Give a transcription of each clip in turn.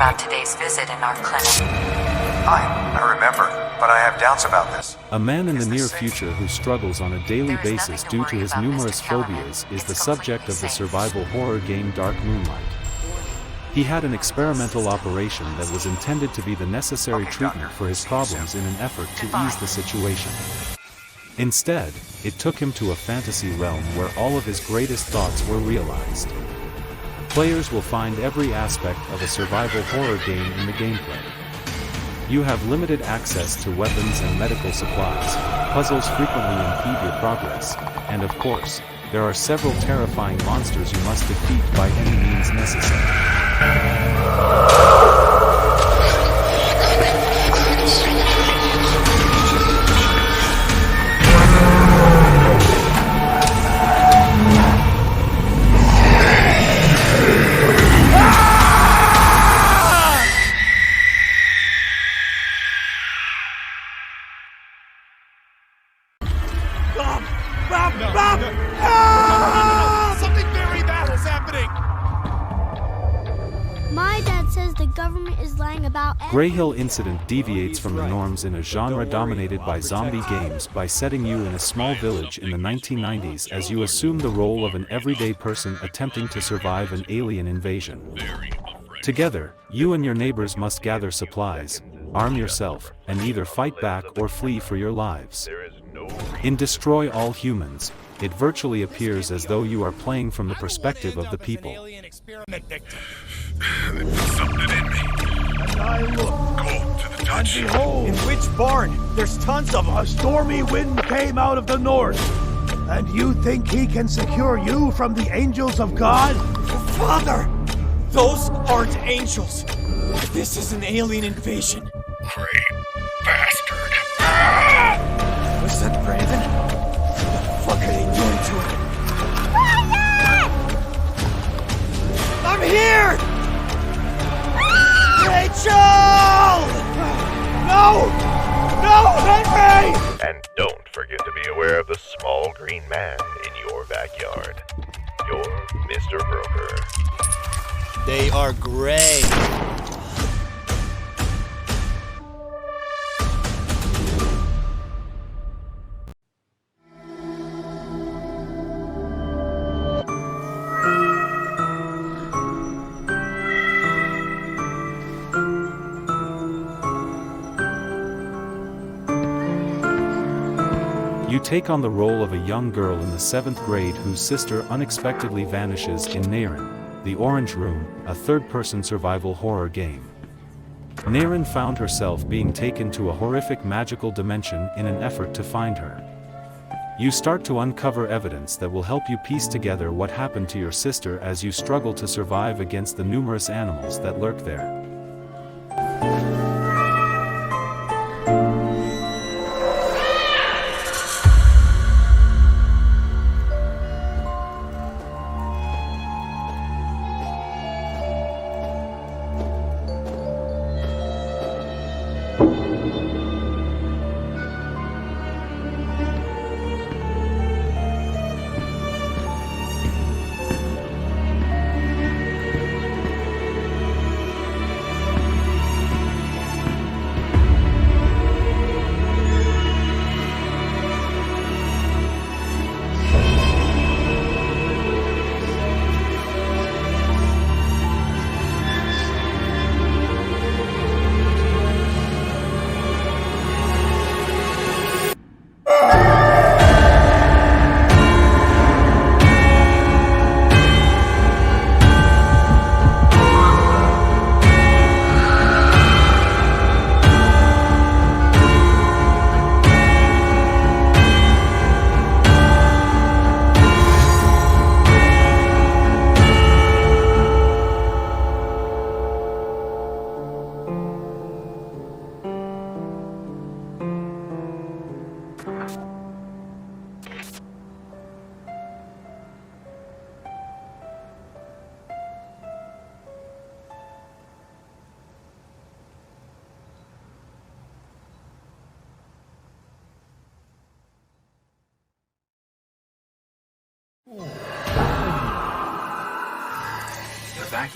about today's visit in our clinic. I remember, but I have doubts about this. A man in the near future who struggles on a daily basis due to his numerous phobias is the subject of the survival horror game Dark Moonlight. He had an experimental operation that was intended to be the necessary treatment for his problems in an effort to ease the situation. Instead, it took him to a fantasy realm where all of his greatest thoughts were realized. Players will find every aspect of a survival horror game in the gameplay. You have limited access to weapons and medical supplies, puzzles frequently impede your progress, and of course, there are several terrifying monsters you must defeat by any means necessary. Something very bad is happening! My dad says the government is lying about Greyhill Incident deviates from the norms in a genre dominated by zombie games by setting you in a small village in the 1990s as you assume the role of an everyday person attempting to survive an alien invasion. Together, you and your neighbors must gather supplies, arm yourself, and either fight back or flee for your lives. In Destroy All Humans, it virtually appears as though you are playing from the perspective of the people. They put something in me. And I looked, Go to the touch. and behold, In which barn? There's tons of them. a stormy wind came out of the north. And you think he can secure you from the angels of God? Father! Those aren't angels. This is an alien invasion. Great bastard. Was that Brandon? What the fuck are they doing to him? I'm here! Rachel! No! No, Henry! And don't forget to be aware of the small green man in your backyard. You're Mr. Broker. They are gray. You take on the role of a young girl in the 7th grade whose sister unexpectedly vanishes in Narin, the Orange Room, a third-person survival horror game. Narin found herself being taken to a horrific magical dimension in an effort to find her. You start to uncover evidence that will help you piece together what happened to your sister as you struggle to survive against the numerous animals that lurk there.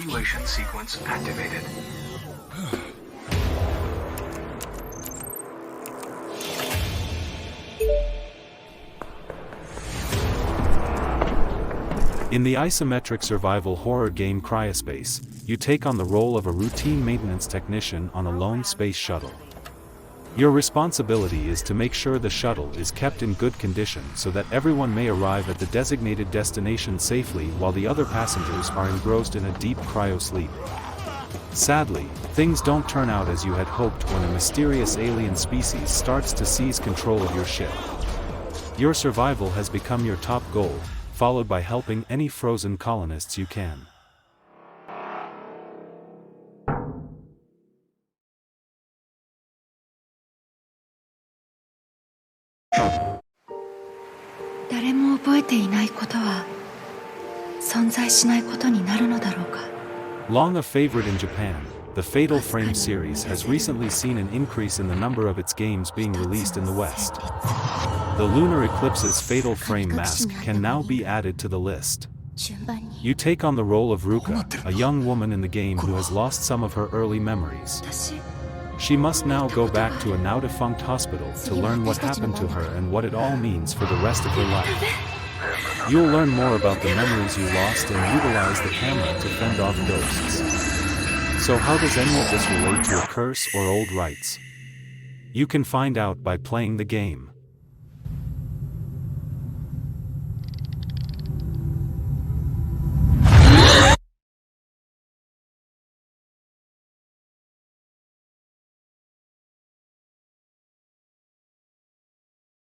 Evacuation sequence activated. In the isometric survival horror game Cryosphere, you take on the role of a routine maintenance technician on a lone space shuttle. Your responsibility is to make sure the shuttle is kept in good condition so that everyone may arrive at the designated destination safely while the other passengers are engrossed in a deep cryosleep. Sadly, things don't turn out as you had hoped when a mysterious alien species starts to seize control of your ship. Your survival has become your top goal, followed by helping any frozen colonists you can. Long a favorite in Japan, the Fatal Frame series has recently seen an increase in the number of its games being released in the West. The Lunar Eclipse's Fatal Frame mask can now be added to the list. You take on the role of Ruka, a young woman in the game who has lost some of her early memories. She must now go back to a now-defunct hospital to learn what happened to her and what it all means for the rest of her life. You'll learn more about the memories you lost and utilize the camera to fend off ghosts. So how does any of this relate to a curse or old rites? You can find out by playing the game.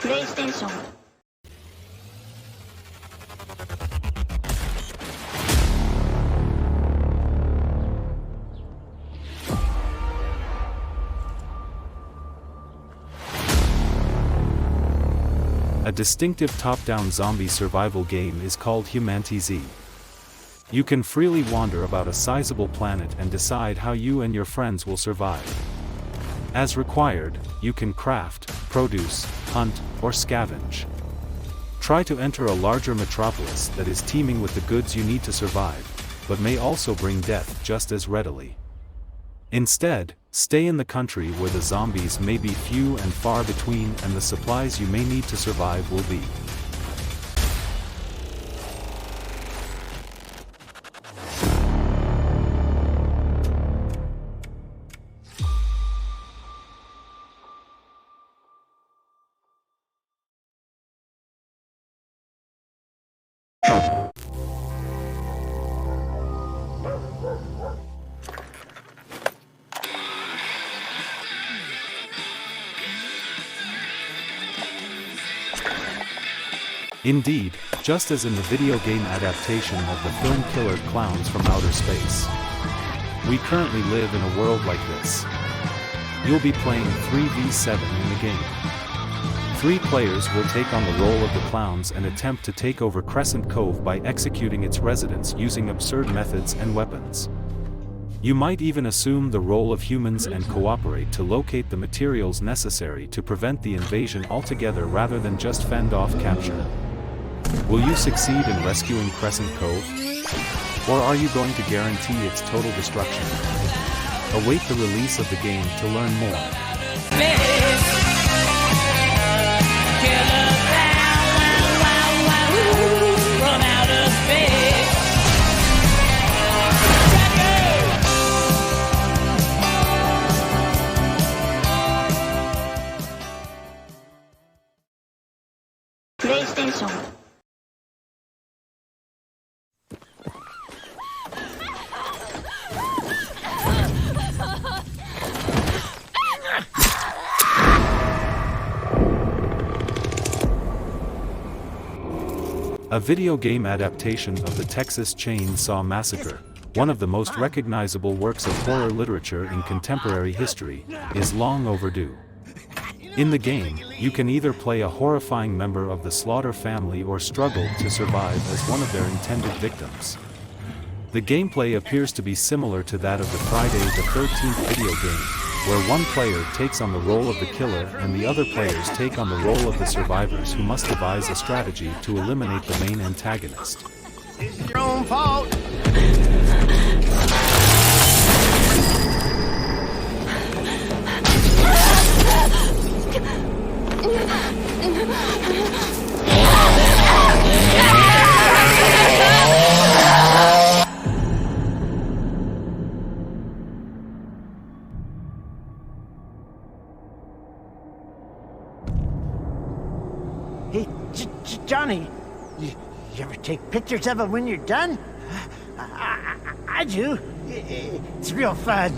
PlayStation. A distinctive top-down zombie survival game is called HumanitZ. You can freely wander about a sizable planet and decide how you and your friends will survive. As required, you can craft, produce, hunt, or scavenge. Try to enter a larger metropolis that is teeming with the goods you need to survive, but may also bring death just as readily. Instead, stay in the country where the zombies may be few and far between and the supplies you may need to survive will be. Indeed, just as in the video game adaptation of the film killer Clowns from Outer Space. We currently live in a world like this. You'll be playing 3v7 in the game. 3 players will take on the role of the Clowns and attempt to take over Crescent Cove by executing its residents using absurd methods and weapons. You might even assume the role of humans and cooperate to locate the materials necessary to prevent the invasion altogether rather than just fend off capture. Will you succeed in rescuing Crescent Cove? Or are you going to guarantee its total destruction? Await the release of the game to learn more. PlayStation. A video game adaptation of the Texas Chainsaw Massacre, one of the most recognizable works of horror literature in contemporary history, is long overdue. In the game, you can either play a horrifying member of the Slaughter family or struggle to survive as one of their intended victims. The gameplay appears to be similar to that of the Friday the 13th video game, where one player takes on the role of the killer and the other players take on the role of the survivors who must devise a strategy to eliminate the main antagonist. It's your own fault. Hey, Johnny, you ever take pictures of them when you're done? I do. It's real fun.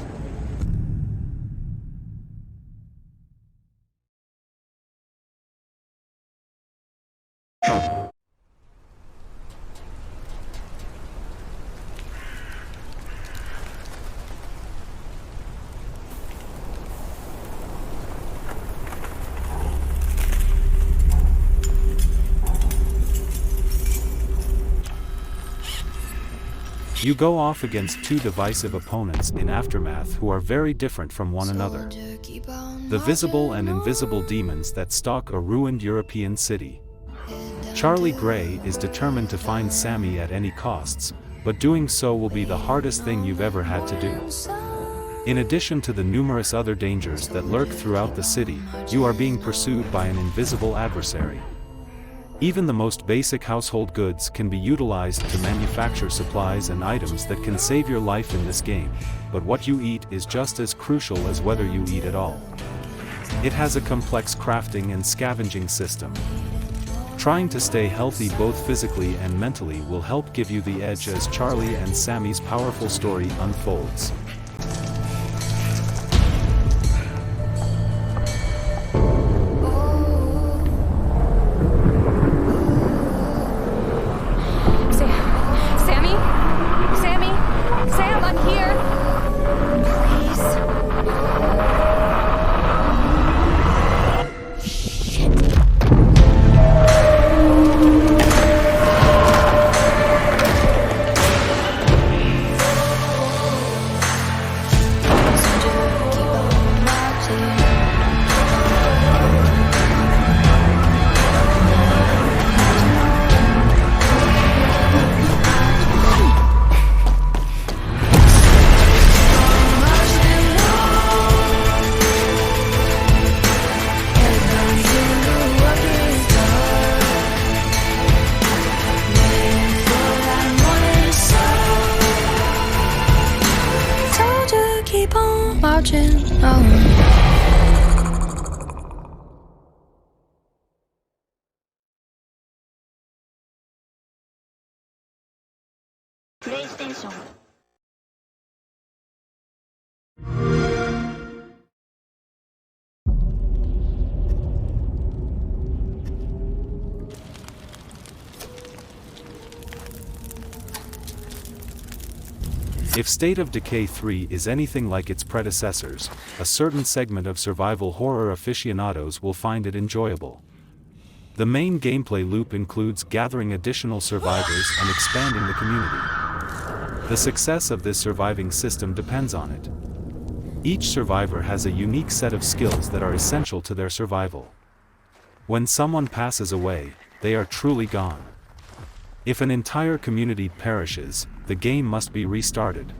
You go off against two divisive opponents in Aftermath who are very different from one another. The visible and invisible demons that stalk a ruined European city. Charlie Gray is determined to find Sammy at any costs, but doing so will be the hardest thing you've ever had to do. In addition to the numerous other dangers that lurk throughout the city, you are being pursued by an invisible adversary. Even the most basic household goods can be utilized to manufacture supplies and items that can save your life in this game, but what you eat is just as crucial as whether you eat at all. It has a complex crafting and scavenging system. Trying to stay healthy both physically and mentally will help give you the edge as Charlie and Sammy's powerful story unfolds. PlayStation. If State of Decay 3 is anything like its predecessors, a certain segment of survival horror aficionados will find it enjoyable. The main gameplay loop includes gathering additional survivors and expanding the community. The success of this surviving system depends on it. Each survivor has a unique set of skills that are essential to their survival. When someone passes away, they are truly gone. If an entire community perishes, the game must be restarted.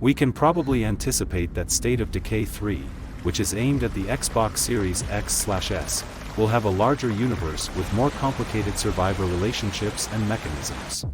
We can probably anticipate that State of Decay 3, which is aimed at the Xbox Series X/S, will have a larger universe with more complicated survivor relationships and mechanisms.